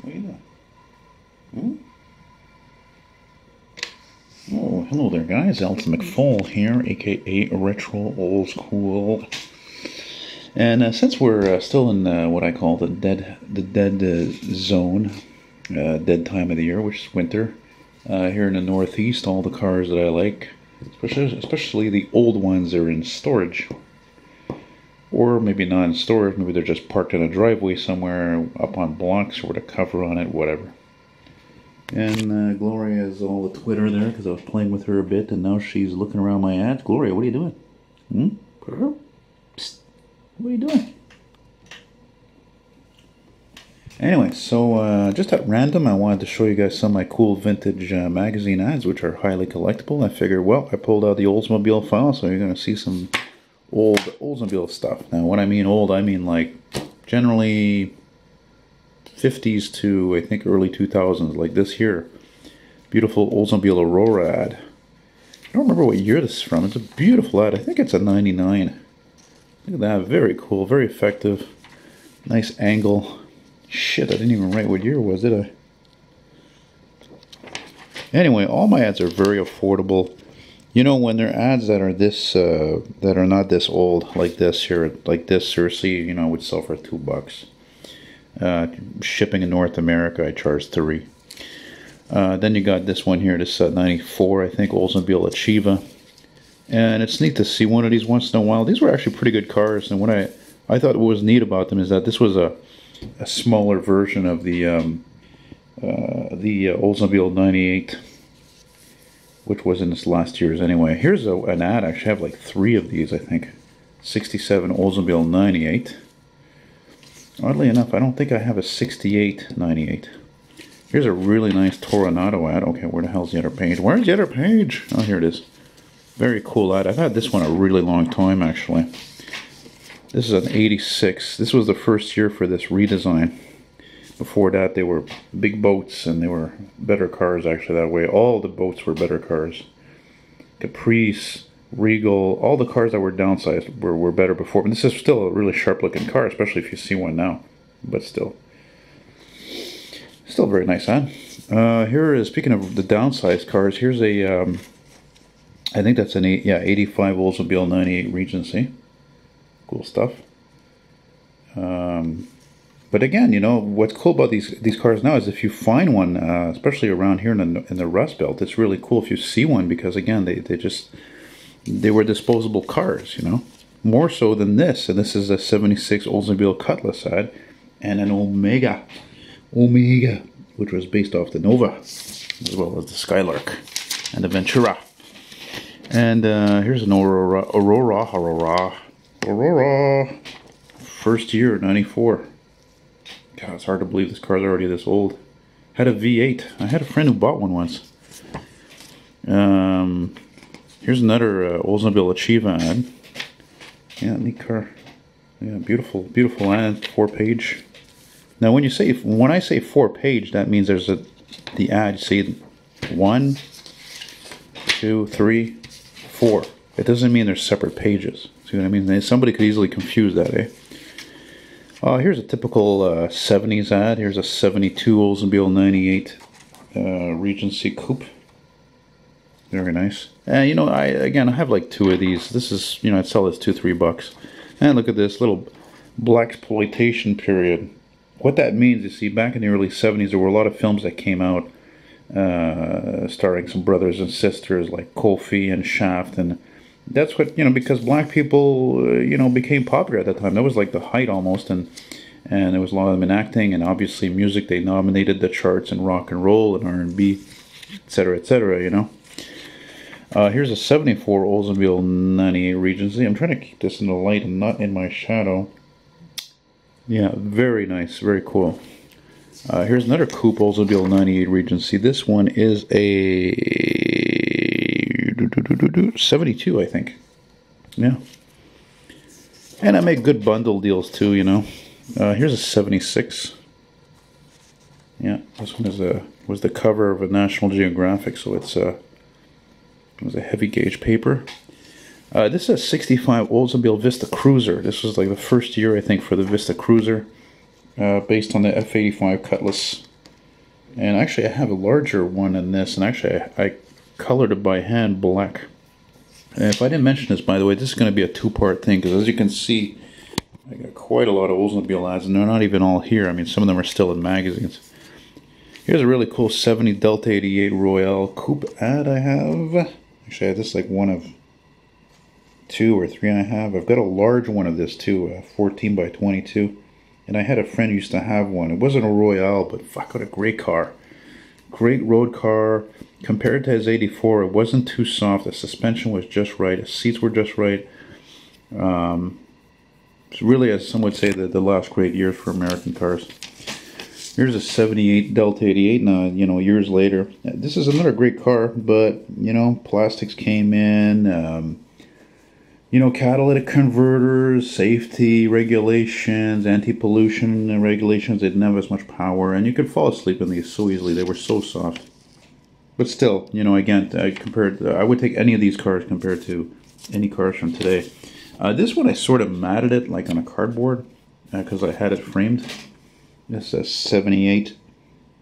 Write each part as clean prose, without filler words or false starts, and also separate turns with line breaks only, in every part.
What are you doing? Hmm? Oh, hello there, guys. Elton McFall here, aka Retro Oldsmobile. And since we're still in what I call the dead zone, dead time of the year, which is winter, here in the Northeast, all the cars that I like, especially the old ones, are in storage. Or maybe not in storage, maybe they're just parked in a driveway somewhere, up on blocks, or with a cover on it, whatever. And Gloria is all the Twitter there, because I was playing with her a bit, and now she's looking around my ads. Gloria, what are you doing? Psst. What are you doing? Anyway, so just at random, I wanted to show you guys some of my cool vintage magazine ads, which are highly collectible. I figured, well, I pulled out the Oldsmobile file, so you're going to see some old Oldsmobile stuff. Now, when I mean old, I mean like generally 50s to I think early 2000s, like this here. Beautiful Oldsmobile Aurora ad. I don't remember what year this is from. It's a beautiful ad. I think it's a 99. Look at that. Very cool. Very effective. Nice angle. Shit, I didn't even write what year it was, did I? Anyway, all my ads are very affordable. You know, when they're ads that are this, that are not this old, like this here, like this, seriously, you know, would sell for $2. Shipping in North America, I charge $3. Then you got this one here, this 94, I think, Oldsmobile Achieva. And it's neat to see one of these once in a while. These were actually pretty good cars, and what I thought what was neat about them is that this was a smaller version of the Oldsmobile 98, which was in this last year's anyway. Here's an ad. I actually have like 3 of these, I think. 67 Oldsmobile 98. Oddly enough, I don't think I have a 68 98. Here's a really nice Toronado ad. Okay, where the hell's the other page? Where's the other page? Oh, here it is. Very cool ad. I've had this one a really long time, actually. This is an 86. This was the first year for this redesign. Before that, they were big boats, and they were better cars, actually, that way. All the boats were better cars. Caprice, Regal, all the cars that were downsized were better before. But this is still a really sharp-looking car, especially if you see one now. But still very nice ad. Here is, speaking of the downsized cars, here's a, I think that's an 85 Oldsmobile 98 Regency. Cool stuff. But again, you know, what's cool about these cars now is if you find one, especially around here in the Rust Belt, it's really cool if you see one, because again, they were disposable cars, you know, more so than this. And this is a 76 Oldsmobile Cutlass ad, and an Omega, which was based off the Nova, as well as the Skylark and the Ventura. And here's an Aurora. First year, 94. God, it's hard to believe this car's already this old. Had a V8. I had a friend who bought one once. Here's another Oldsmobile Achieva ad. Yeah, neat car. Yeah, beautiful ad, 4-page. Now, when I say 4-page, that means there's the ad. See, 1, 2, 3, 4. It doesn't mean there's separate pages. See what I mean? Somebody could easily confuse that, eh? Here's a typical 70s ad. Here's a 72 Oldsmobile 98 Regency Coupe. Very nice. And you know, I have like 2 of these. This is, you know, I'd sell this $2-3. And look at this little blaxploitation period. What that means, you see, back in the early 70s, there were a lot of films that came out starring some brothers and sisters like Kofi and Shaft, and that's what, you know, because black people, you know, became popular at that time. That was like the height almost, and there was a lot of them in acting, and obviously music. They dominated the charts in rock and roll and R&B, etc., you know. Here's a 74 Oldsmobile 98 Regency. I'm trying to keep this in the light and not in my shadow. Yeah, very nice, very cool. Here's another coupe Oldsmobile 98 Regency. This one is a 72, I think. Yeah. And I make good bundle deals too, you know. Here's a 76. Yeah, this one was the cover of a National Geographic, so it was a heavy gauge paper. This is a 65 Oldsmobile Vista Cruiser. This was like the first year, I think, for the Vista Cruiser, based on the F85 Cutlass And actually I have a larger one than this, and actually I colored it by hand black. And if I didn't mention this, by the way, this is going to be a two-part thing, because as you can see, I got quite a lot of Oldsmobile ads, and they're not even all here. I mean, some of them are still in magazines. Here's a really cool 70 Delta 88 Royale Coupe ad I have. Actually, I have this like one of 2 or 3 I have. I've got a large one of this too, 14 by 22. And I had a friend who used to have one. It wasn't a Royale, but fuck, what a great car. Great road car. Compared to his 84, it wasn't too soft. The suspension was just right. The seats were just right. It's really, as some would say, the last great years for American cars. Here's a 78 Delta 88 now, you know, years later. This is another great car, but, you know, plastics came in, you know, catalytic converters, safety regulations, anti-pollution regulations. They didn't have as much power, and you could fall asleep in these so easily. They were so soft. But still, you know, again, I would take any of these cars compared to any cars from today. This one I sort of matted it like on a cardboard because I had it framed. This is a 78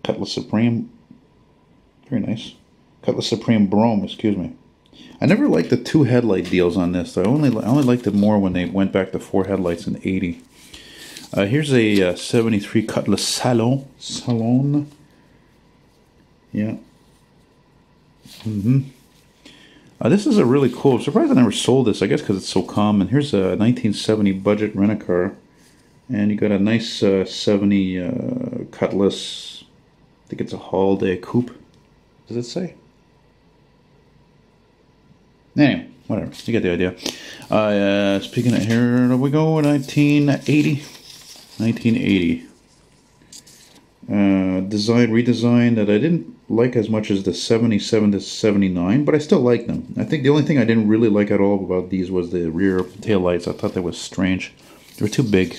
Cutlass Supreme. Very nice. Cutlass Supreme Brougham, excuse me. I never liked the 2 headlight deals on this. I only liked it more when they went back to 4 headlights in 80. Here's a 73 Cutlass Salon. Yeah. This is a really cool. I'm surprised I never sold this. I guess because it's so common. Here's a 1970 budget rent-a-car. And you got a nice 70 Cutlass. I think it's a holiday coupe. Does it say? Anyway, whatever. You get the idea. Speaking of here we go. 1980. 1980. Redesigned that I didn't like as much as the 77 to 79, but I still like them. I think the only thing I didn't really like at all about these was the rear tail lights. I thought that was strange. They were too big.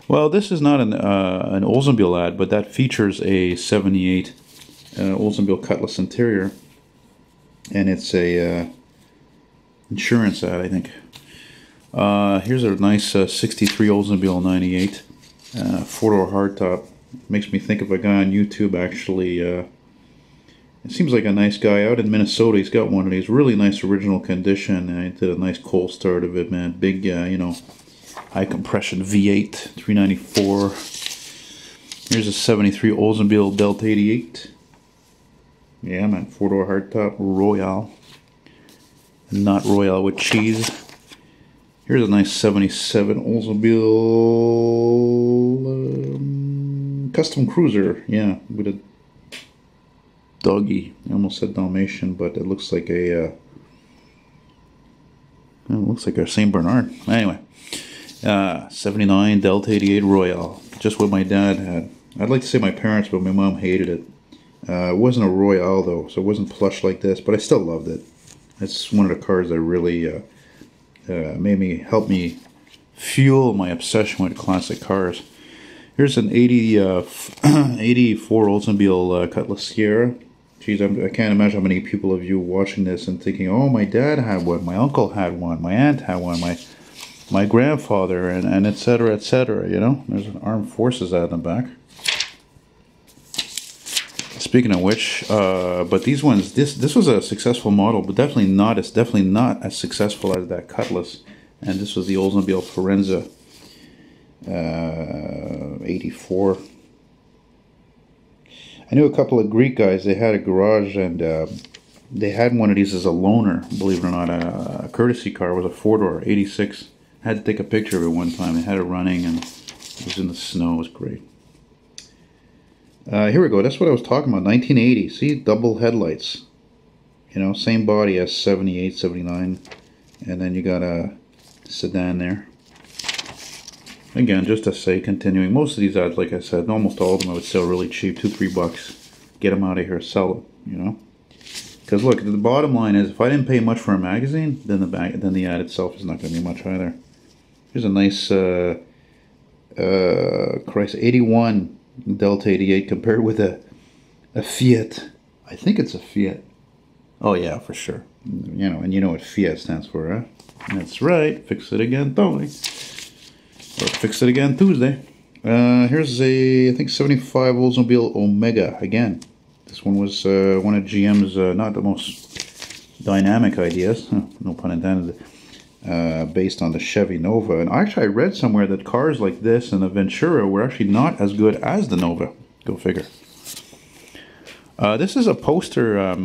Well, this is not an Oldsmobile ad, but that features a 78 Oldsmobile Cutlass interior, and it's a insurance ad, I think. Here's a nice 63 Oldsmobile 98 4-door hardtop. Makes me think of a guy on YouTube, actually. It seems like a nice guy out in Minnesota. He's got one of these really nice original condition, and I did a nice cold start of it, man. Big, you know, high compression V8 394. Here's a 73 Oldsmobile Delta 88. Yeah, man, 4-door hardtop Royale. Not Royale with cheese. Here's a nice 77 Oldsmobile custom cruiser. Yeah, with a doggy. I almost said Dalmatian, but it looks like a it looks like a Saint Bernard. Anyway, 79 Delta 88 Royale, just what my dad had. I'd like to say my parents, but my mom hated it. It wasn't a Royale though, so it wasn't plush like this, but I still loved it. It's one of the cars that really helped me fuel my obsession with classic cars. Here's an 84 Oldsmobile Cutlass Sierra. Jeez, I can't imagine how many people of you watching this and thinking, oh, my dad had one, my uncle had one, my aunt had one, my grandfather, and etc., etc., you know? There's an Armed Forces ad in the back. Speaking of which, but these ones, this was a successful model, but definitely not as successful as that Cutlass. And this was the Oldsmobile Forenza 84. I knew a couple of Greek guys. They had a garage, and they had one of these as a loaner. Believe it or not, a courtesy car. It was a 4-door 86. I had to take a picture of it one time. They had it running, and it was in the snow. It was great. Here we go. That's what I was talking about. 1980. See, double headlights. You know, same body as 78, 79. And then you got a sedan there. Again, just to say, continuing. Most of these ads, like I said, almost all of them I would sell really cheap. $2-3. Get them out of here. Sell them, you know. Because look, the bottom line is, if I didn't pay much for a magazine, then the ad itself is not going to be much either. Here's a nice, 81 Delta 88 compared with a Fiat. I think it's a Fiat. Oh yeah, for sure. You know, and you know what Fiat stands for, huh? That's right. Fix it again, Tony. Or fix it again Tuesday. Here's a, I think, 75 Oldsmobile Omega again. This one was one of GM's not the most dynamic ideas, no pun intended, based on the Chevy Nova. And actually I read somewhere that cars like this and the Ventura were actually not as good as the Nova. Go figure. This is a poster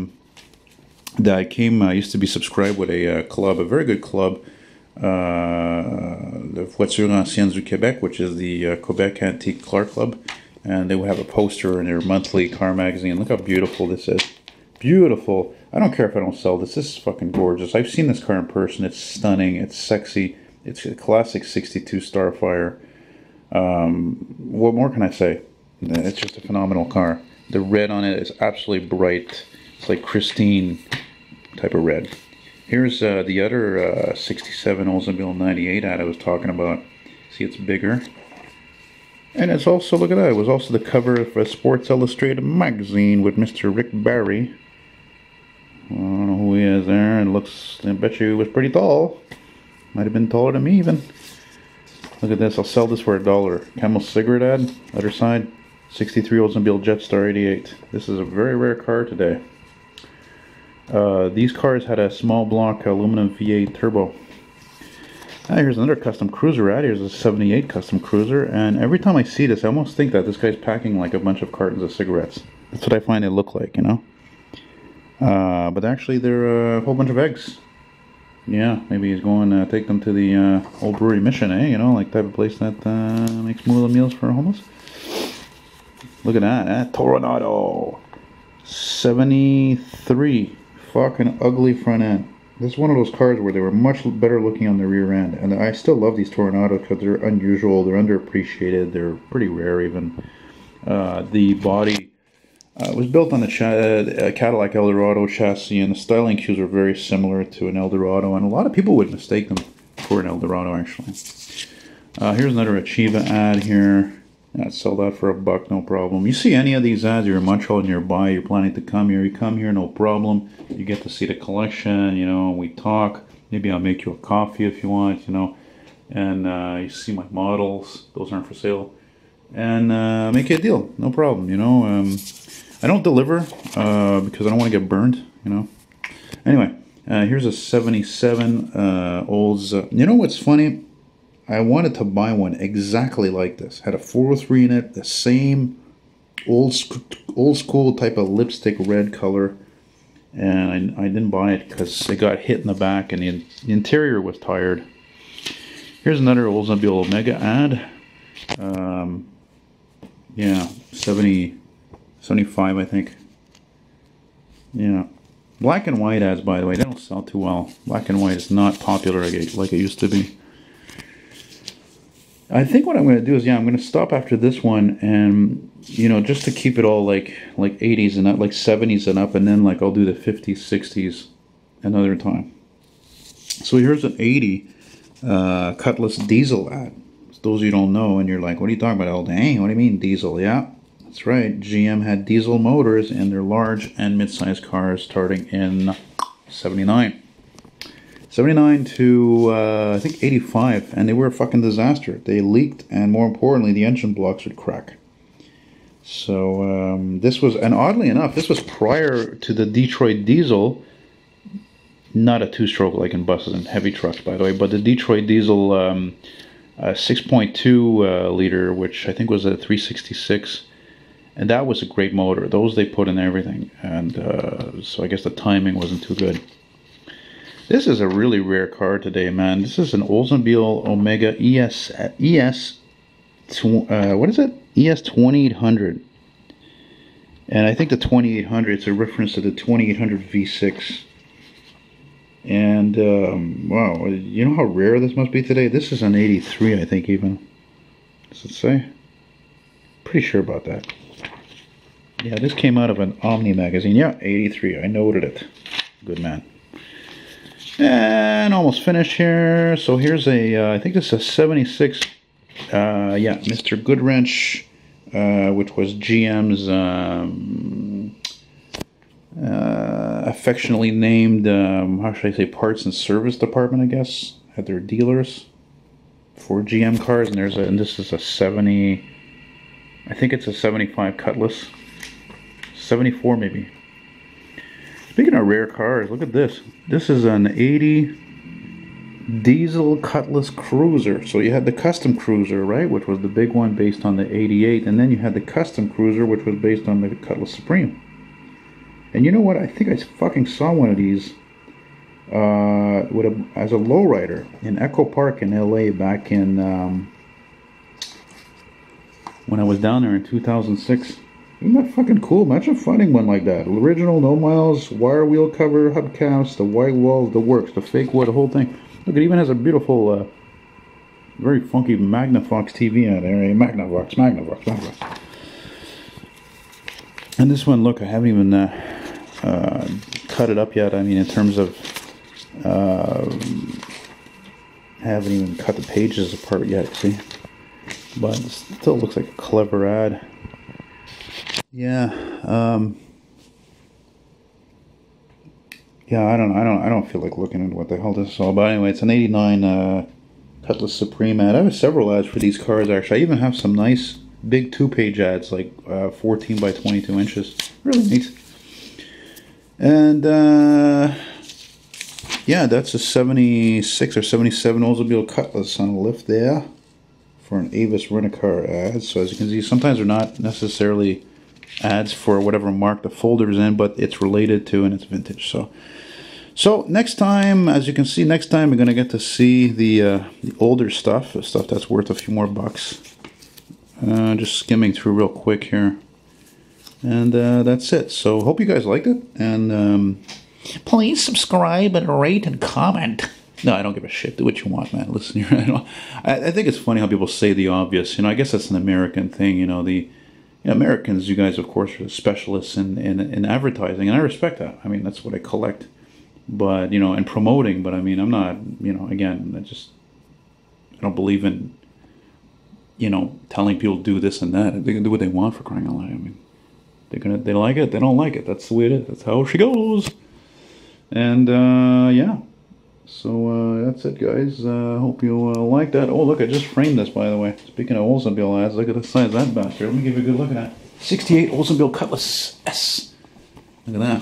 that I used to be subscribed with a club, a very good club, the Voitures Anciennes du Québec, which is the Quebec Antique Car Club, and they would have a poster in their monthly car magazine. Look how beautiful this is. Beautiful. I don't care if I don't sell this. This is fucking gorgeous. I've seen this car in person. It's stunning. It's sexy. It's a classic 62 Starfire. What more can I say? It's just a phenomenal car. The red on it is absolutely bright. It's like Christine type of red. Here's the other 67 Oldsmobile 98 ad I was talking about. See, it's bigger. And it's also, look at that, it was also the cover of a Sports Illustrated magazine with Mr. Rick Barry. I don't know who he is there. It looks, I bet you he was pretty tall. Might have been taller than me even. Look at this, I'll sell this for $1. Camel cigarette ad, other side. 63 Oldsmobile Jetstar 88. This is a very rare car today. These cars had a small block aluminum V8 turbo. Here's another custom cruiser ad. Here's a 78 custom cruiser, and every time I see this I almost think that this guy's packing like a bunch of cartons of cigarettes. That's what I find they look like, you know. But actually they're a whole bunch of eggs. Yeah, maybe he's going to take them to the old brewery Mission, you know, like type of place that makes more meals for homeless. Look at that, Toronado 73. Fucking ugly front end. This is one of those cars where they were much better looking on the rear end, and I still love these Toronados because they're unusual, they're underappreciated, they're pretty rare even. The body was built on the Cadillac Eldorado chassis, and the styling cues are very similar to an Eldorado, and a lot of people would mistake them for an Eldorado actually. Here's another Achieva ad here. I'd sell that for $1, no problem. You see any of these ads, you're in Montreal nearby, you're planning to come here, you come here, no problem. You get to see the collection, you know, we talk. Maybe I'll make you a coffee if you want, you know. And you see my models, those aren't for sale. And make you a deal, no problem, you know. I don't deliver because I don't want to get burned, you know. Anyway, here's a 77 Olds. You know what's funny? I wanted to buy one exactly like this. Had a 403 in it, the same old school type of lipstick red color. And I didn't buy it because it got hit in the back and the interior was tired. Here's another Oldsmobile Omega ad. Yeah, 75 I think. Yeah. Black and white ads, by the way, they don't sell too well. Black and white is not popular like it used to be. I think what I'm going to do is, yeah, I'm going to stop after this one, and you know, just to keep it all like 80s and up, like 70s and up, and then like I'll do the 50s, 60s another time. So here's an 80 Cutlass diesel ad. For those of you who don't know, and you're like, what are you talking about, Elton? Hey, what do you mean diesel? Yeah, that's right. GM had diesel motors in their large and mid-sized cars starting in 79. 79 to, I think 85, and they were a fucking disaster. They leaked, and more importantly, the engine blocks would crack. So, this was, and oddly enough, this was prior to the Detroit diesel, not a two-stroke like in buses and heavy trucks, by the way, but the Detroit diesel 6.2 liter, which I think was a 366, and that was a great motor. Those they put in everything, and so I guess the timing wasn't too good. This is a really rare car today, man. This is an Oldsmobile Omega what is it? ES 2800. And I think the 2800 is a reference to the 2800 V6. And, wow, you know how rare this must be today? This is an 83, I think, even. Does it say? Pretty sure about that. Yeah, this came out of an Omni magazine. Yeah, 83. I noted it. Good man. And almost finished here. So here's a, I think this is a 76, yeah, Mr. Goodwrench, which was GM's affectionately named, how should I say, parts and service department, I guess, at their dealers. for GM cars, and this is a 70. I think it's a 75 Cutlass, 74 maybe. Speaking of rare cars, look at this. This is an 80 diesel Cutlass Cruiser. So you had the Custom Cruiser, right, which was the big one based on the 88, and then you had the Custom Cruiser, which was based on the Cutlass Supreme. And you know what? I think I fucking saw one of these as a lowrider in Echo Park in LA back in when I was down there in 2006. Isn't that fucking cool? Imagine finding one like that. Original, no miles, wire wheel cover, hubcaps, the white walls, the works, the fake wood, the whole thing. Look, it even has a beautiful, very funky Magnavox TV on there. Magnavox. And this one, look, I haven't even cut it up yet. I mean, in terms of, haven't even cut the pages apart yet, see? But it still looks like a clever ad. Yeah, yeah, I don't feel like looking into what the hell this is all about. Anyway, it's an 89 Cutlass Supreme ad. I have several ads for these cars, actually. I even have some nice big 2-page ads, like 14 by 22 inches. Really neat. And yeah, that's a 76 or 77 Oldsmobile Cutlass on a lift there for an Avis Rent-A-Car ad. So as you can see, sometimes they're not necessarily ads for whatever mark the folder's in, but it's related to and it's vintage. So next time, as you can see, next time we're going to get to see the older stuff, the stuff that's worth a few more bucks. Just skimming through real quick here. And that's it. So hope you guys liked it. And please subscribe and rate and comment. No, I don't give a shit. Do what you want, man. Listen, I think it's funny how people say the obvious. You know, I guess that's an American thing. You know, Americans, you guys, of course, are specialists in advertising, and I respect that. I mean, that's what I collect. But, you know, and promoting. But, I mean, I'm not, you know, again, I don't believe in, you know, telling people do this and that. They can do what they want, for crying out loud. I mean, they like it, they don't like it. That's the way it is. That's how she goes. And, yeah. So, that's it, guys. Hope you like that. Oh, look, I just framed this, by the way. Speaking of Oldsmobile ads, look at the size of that bastard. Let me give you a good look at that. 68 Oldsmobile Cutlass S. Look at that.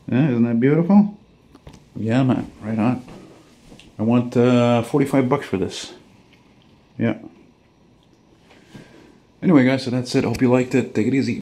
Yeah, isn't that beautiful? Yeah, man. Right on. I want 45 bucks for this. Yeah. Anyway, guys, so that's it. Hope you liked it. Take it easy.